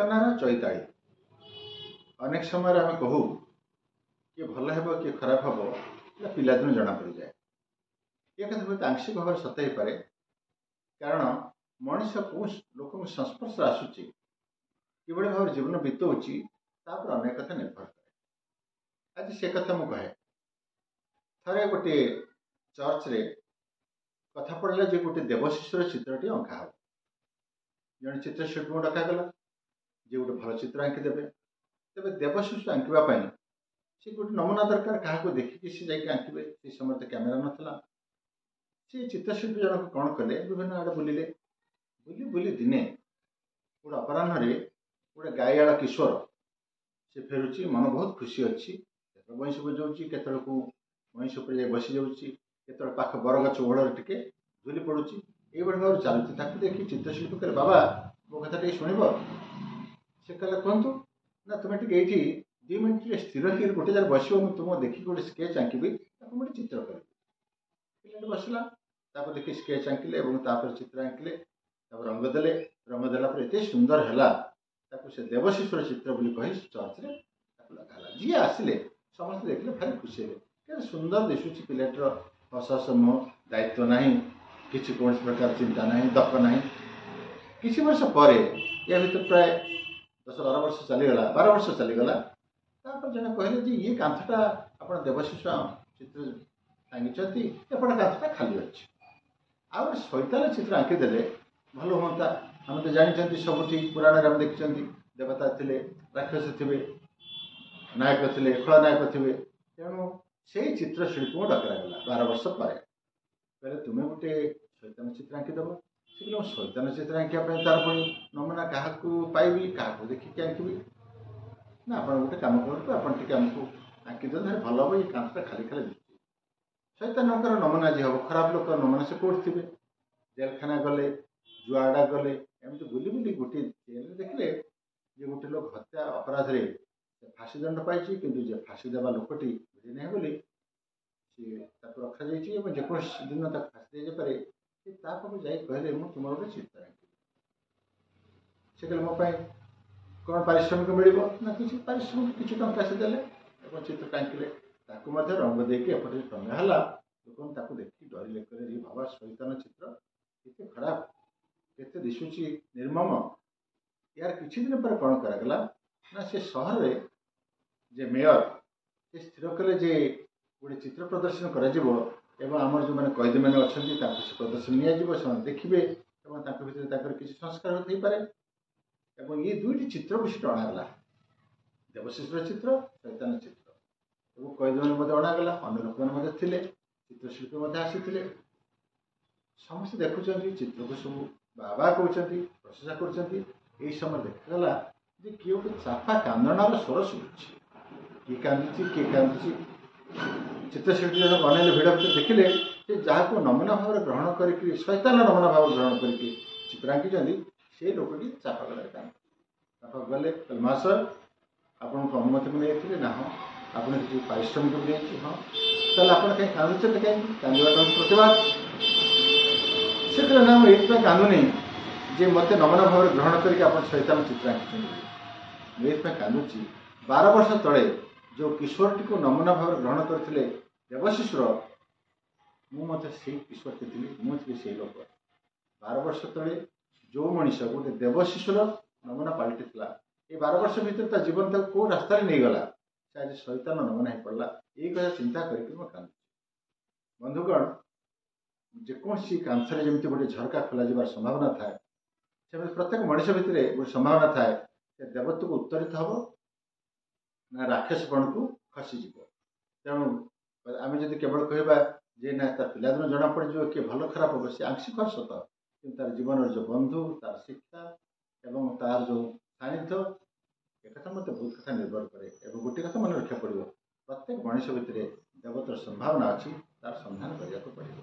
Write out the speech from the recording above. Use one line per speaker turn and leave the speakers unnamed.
କଳ୍ପନାର ଚୈତାଳି। ଅନେକ ସମୟରେ ଆମେ କହୁ କିଏ ଭଲ ହେବ କିଏ ଖରାପ ହେବ এটা ପିଲାଦିନୁ ଜଣାପଡ଼ିଯାଏ। ଏ କଥା ବହୁତ ଆଂଶିକ ଭାବରେ ସତ ହେଇପାରେ, କାରଣ ମଣିଷ କେଉଁ ଲୋକଙ୍କ ସଂସ୍ପର୍ଶରେ ଆସୁଛି, କିଭଳି ଭାବରେ ଜୀବନ ବିତଉଛି, ତା ଉପରେ ଅନେକ କଥା ନିର୍ଭର କରେ। ଆଜି ସେ କଥା ମୁଁ କହେ। ଥରେ ଗୋଟିଏ ଚର୍ଚ୍ଚରେ କଥା ପଡ଼ିଲା ଯେ ଗୋଟିଏ ଦେବଶିଶୁର ଚିତ୍ରଟି ଅଙ୍କା ହେବ। ଜଣେ ଚିତ୍ରଶିଳ୍ପୀଙ୍କୁ ଡକାଗଲା ଯେ ଗୋଟେ ଭଲ ଚିତ୍ର ଆଙ୍କିଦେବେ। ତେବେ ଦେବଶିଶୁ ଆଙ୍କିବା ପାଇଁ ସେ ଗୋଟେ ନମୁନା ଦରକାର, କାହାକୁ ଦେଖିକି ସେ ଯାଇକି ଆଙ୍କିବେ। ସେ ସମୟରେ ତ କ୍ୟାମେରା ନଥିଲା। ସେ ଚିତ୍ରଶିଳ୍ପୀ ଜଣକ କ'ଣ କଲେ, ବିଭିନ୍ନ ଆଡ଼େ ବୁଲିଲେ। ବୁଲି ବୁଲି ଦିନେ ଗୋଟେ ଅପରାହ୍ନରେ ଗୋଟେ ଗାଈଆଳ କିଶୋର ସେ ଫେରୁଛି, ମନ ବହୁତ ଖୁସି ଅଛି। କେତେବେଳେ ବଇଁଶୀ ବଜାଉଛି, କେତେବେଳକୁ ମଇଁଷି ଉପରେ ଯାଇ ବସି ଯାଉଛି, କେତେବେଳେ ପାଖ ବରଗଛ ଓହଳରେ ଟିକେ ଝୁଲି ପଡ଼ୁଛି। ଏଇଭଳି ଭାବରେ ଚାଲୁଛି। ତାକୁ ଦେଖି ଚିତ୍ରଶିଳ୍ପୀ କହିଲେ, ବାବା ମୋ କଥା ଟିକେ ଶୁଣିବ? ସେ କହିଲେ, କୁହନ୍ତୁ। ନା ତୁମେ ଟିକେ ଏଇଠି 2 ମିନିଟ୍ ସ୍ଥିର ହେଇକି ଗୋଟେ ଜାଗାରେ ବସିବ, ମୁଁ ତୁମକୁ ଦେଖିକି ଗୋଟେ ସ୍କେଚ୍ ଆଙ୍କିବି, ତାକୁ ମୁଁ ଗୋଟେ ଚିତ୍ର କରିବି। ପିଲାଟି ବସିଲା, ତାକୁ ଦେଖି ସ୍କେଚ୍ ଆଙ୍କିଲେ ଏବଂ ତାପରେ ଚିତ୍ର ଆଙ୍କିଲେ, ତାପରେ ରଙ୍ଗ ଦେଲେ। ରଙ୍ଗ ଦେଲା ପରେ ଏତେ ସୁନ୍ଦର ହେଲା, ତାକୁ ସେ ଦେବଶିଶୁର ଚିତ୍ର ବୋଲି କହି ଚର୍ଚ୍ଚରେ ତାକୁ ଲଗାହେଲା। ଯିଏ ଆସିଲେ ସମସ୍ତେ ଦେଖିଲେ, ଭାରି ଖୁସି ହେଲେ। କେତେ ସୁନ୍ଦର ଦିଶୁଛି ପିଲାଟିର, ହସ ହସ ମୁହଁ, ଦାୟିତ୍ୱ ନାହିଁ, କିଛି କୌଣସି ପ୍ରକାର ଚିନ୍ତା ନାହିଁ, ଦକ ନାହିଁ। କିଛି ବର୍ଷ ପରେ, ୟା ଭିତରେ ପ୍ରାୟ 10-12 ବର୍ଷ ଚାଲିଗଲା, 12 ବର୍ଷ ଚାଲିଗଲା। ତାପରେ ଜଣେ କହିଲେ ଯେ ଇଏ କାନ୍ଥଟା ଆପଣ ଦେବଶିଶୁ ଚିତ୍ର ଆଙ୍କିଛନ୍ତି, ଏପଟ କାନ୍ଥଟା ଖାଲି ଅଛି। ଆଉ ଗୋଟେ ଶୈତାନ ଚିତ୍ର ଆଙ୍କିଦେଲେ ଭଲ ହୁଅନ୍ତା। ଆମେ ତ ଜାଣିଛନ୍ତି ସବୁଠି ପୁରାଣରେ ଆମେ ଦେଖିଛନ୍ତି, ଦେବତା ଥିଲେ, ରାକ୍ଷସ ଥିବେ, ନାୟକ ଥିଲେ, ଖଳନାୟକ ଥିବେ। ତେଣୁ ସେଇ ଚିତ୍ରଶିଳ୍ପୀଙ୍କୁ ଡକାଗଲା 12 ବର୍ଷ ପରେ। କହିଲେ ତୁମେ ଗୋଟେ ଶୈତାନ ଚିତ୍ର ଆଙ୍କିଦେବ। ସେ କହିଲେ, ମୁଁ ଶୈତାନ ଚିତ୍ର ଆଙ୍କିବା ପାଇଁ ତାର ପୁଣି ନମୁନା କାହାକୁ ପାଇବି, କାହାକୁ ଦେଖିକି ଆଙ୍କିବି? ନା ଆପଣ ଗୋଟେ କାମ କରନ୍ତୁ, ଆପଣ ଟିକେ ଆମକୁ ଆଙ୍କି ଦିଅନ୍ତୁ, ଭଲ ହେବ। ଏଇ କାନ୍ଥଟା ଖାଲି ଖାଲି ଦିଶୁଛି। ଶୈତାନଙ୍କର ନମୁନା ଯିଏ ହେବ, ଖରାପ ଲୋକର ନମୁନା ସେ କୋଉଠି ଥିବେ? ଜେଲଖାନା ଗଲେ, ଜୁଆଡ଼ା ଗଲେ, ଏମିତି ବୁଲି ବୁଲି ଗୋଟିଏ ଜେଲରେ ଦେଖିଲେ ଯେ ଗୋଟେ ଲୋକ ହତ୍ୟା ଅପରାଧରେ ଫାଶୀ ଦଣ୍ଡ ପାଇଛି, କିନ୍ତୁ ଯେ ଫାଶୀ ଦେବା ଲୋକଟି ବୁଝି ନାହିଁ ବୋଲି ସିଏ ତାକୁ ରଖାଯାଇଛି ଏବଂ ଯେକୌଣସି ଦିନ ତାକୁ ଫାଶୀ ଦିଆଯାଇପାରେ। ସେ ତା ପାଖକୁ ଯାଇ କହିଲେ, ମୁଁ ତୁମର ଗୋଟେ ଚିତ୍ର ଆଙ୍କିବି। ସେ କହିଲେ, ମୋ ପାଇଁ କ'ଣ ପାରିଶ୍ରମିକ ମିଳିବ? ନା କିଛି ପାରିଶ୍ରମିକ, କିଛି ଟଙ୍କା ସେ ଦେଲେ ଏବଂ ଚିତ୍ରଟା ଆଙ୍କିଲେ। ତାକୁ ମଧ୍ୟ ରଙ୍ଗ ଦେଇକି ଏପଟେ ଟଙ୍ଗା ହେଲା। ଲୋକମାନେ ତାକୁ ଦେଖିକି ଡରିଲେ, କହିଲେ, ଏ ବାବା ଶୈତାନ ଚିତ୍ର, କେତେ ଖରାପ, କେତେ ଦିଶୁଛି ନିର୍ମମ। ଏହାର କିଛି ଦିନ ପରେ କ'ଣ କରାଗଲା ନା ସେ ସହରରେ ଯେ ମେୟର ସେ ସ୍ଥିର କଲେ ଯେ ଗୋଟେ ଚିତ୍ର ପ୍ରଦର୍ଶନ କରାଯିବ ଏବଂ ଆମର ଯେଉଁମାନେ କଏଦୀମାନେ ଅଛନ୍ତି ତାଙ୍କୁ ସେ ପ୍ରଦର୍ଶନ ନିଆଯିବ, ସେମାନେ ଦେଖିବେ ଏବଂ ତାଙ୍କ ଭିତରେ ତାଙ୍କର କିଛି ସଂସ୍କାର ହେଇପାରେ। ଏବଂ ଏ 2ଟି ଚିତ୍ରକୁ ସେଠି ଅଣାଗଲା, ଦେବଶିଶୁର ଚିତ୍ର, ଶୈତାନ ଚିତ୍ର। ଏବଂ କଏଦୀମାନେ ମଧ୍ୟ ଅଣାଗଲା, ଅନ୍ୟ ଲୋକମାନେ ମଧ୍ୟ ଥିଲେ, ଚିତ୍ରଶିଳ୍ପୀ ମଧ୍ୟ ଆସିଥିଲେ। ସମସ୍ତେ ଦେଖୁଛନ୍ତି, ଚିତ୍ରକୁ ସବୁ ବାବା କହୁଛନ୍ତି, ପ୍ରଶଂସା କରୁଛନ୍ତି। ଏହି ସମୟରେ ଦେଖାଗଲା ଯେ କିଏ ଗୋଟେ ଚାପା କାନ୍ଦଣାର ସ୍ୱର ଶୁଭୁଛି। କିଏ କାନ୍ଦୁଛି, କିଏ କାନ୍ଦୁଛି। ଚିତ୍ରଶିଳ୍ପୀ ଜଣକ ଅନେକ ଭିଡ଼ ଭିତରେ ଦେଖିଲେ ଯେ ଯାହାକୁ ନମୁନା ଭାବରେ ଗ୍ରହଣ କରିକି, ଶୈତାନ ନମୁନା ଭାବରେ ଗ୍ରହଣ କରିକି ଚିତ୍ର ଆଙ୍କିଛନ୍ତି, ସେଇ ଲୋକଟି ଚାପା ଗଲାରେ କାନ୍ଦୁଛି। ଚାପା ଗଲେ, ମହାଶୟ ଆପଣଙ୍କୁ ଅନୁମତି ମୁଁ ନେଇଥିଲି ନା? ହଁ। ଆପଣ କିଛି ପାରିଶ୍ରମିକ ଦିଅନ୍ତୁ? ହଁ। ତାହେଲେ ଆପଣ କାହିଁ କାନ୍ଦୁଛନ୍ତି? କାହିଁକି? କାନ୍ଦିବାଟା ହେଉଛି ପ୍ରତିବାଦ। ସେ କହିଲେ, ନା ମୁଁ ଏଇଥିପାଇଁ କାନ୍ଦୁନି ଯେ ମୋତେ ନମୁନା ଭାବରେ ଗ୍ରହଣ କରିକି ଆପଣ ଶୈତାନ ଚିତ୍ର ଆଙ୍କିଛନ୍ତି। ମୁଁ ଏଇଥିପାଇଁ କାନ୍ଦୁଛି, 12 ବର୍ଷ ତଳେ ଯେଉଁ କିଶୋରଟିକୁ ନମୁନା ଭାବରେ ଗ୍ରହଣ କରିଥିଲେ ଦେବଶିଶୁର, ମୁଁ ମଧ୍ୟ ସେଇ କିଶୋରଟି ଥିଲି, ମୁଁ ଥିଲି ସେଇ ଲୋକ। 12 ବର୍ଷ ତଳେ ଯେଉଁ ମଣିଷ ଗୋଟେ ଦେବଶିଶୁର ନମୁନା ପାଲଟିଥିଲା, ଏ 12 ବର୍ଷ ଭିତରେ ତା ଜୀବନ ତାକୁ କେଉଁ ରାସ୍ତାରେ ନେଇଗଲା, ସେ ଆଜି ଶୈତାନ ନମୁନା ହେଇପଡ଼ିଲା। ଏଇ କଥା ଚିନ୍ତା କରିକି ମୁଁ କାନ୍ଦୁଛି। ବନ୍ଧୁଗଣ, ଯେକୌଣସି କାନ୍ଥରେ ଯେମିତି ଗୋଟେ ଝରକା ଖୋଲାଯିବାର ସମ୍ଭାବନା ଥାଏ, ସେମିତି ପ୍ରତ୍ୟେକ ମଣିଷ ଭିତରେ ଗୋଟେ ସମ୍ଭାବନା ଥାଏ, ସେ ଦେବତ୍ୱକୁ ଉତ୍ତରିତ ହେବ ନା ରାକ୍ଷସପଣକୁ ଖସିଯିବ। ତେଣୁ ଆମେ ଯଦି କେବଳ କହିବା ଯେ ନା ତା ପିଲାଦିନ ଜଣାପଡ଼ିଯିବ କିଏ ଭଲ ଖରାପ ହେବ, ସେ ଆଂଶିକ ସତ, କିନ୍ତୁ ତାର ଜୀବନର ଯେଉଁ ବନ୍ଧୁ, ତାର ଶିକ୍ଷା ଏବଂ ତାର ଯେଉଁ ସାନ୍ନିଧ୍ୟ, ଏକଥା ମୋତେ ବହୁତ କଥା ନିର୍ଭର କରେ। ଏବଂ ଗୋଟିଏ କଥା ମନେ ରଖିବାକୁ ପଡ଼ିବ, ପ୍ରତ୍ୟେକ ମଣିଷ ଭିତରେ ଦେବତାର ସମ୍ଭାବନା ଅଛି, ତାର ସନ୍ଧାନ କରିବାକୁ ପଡ଼ିବ।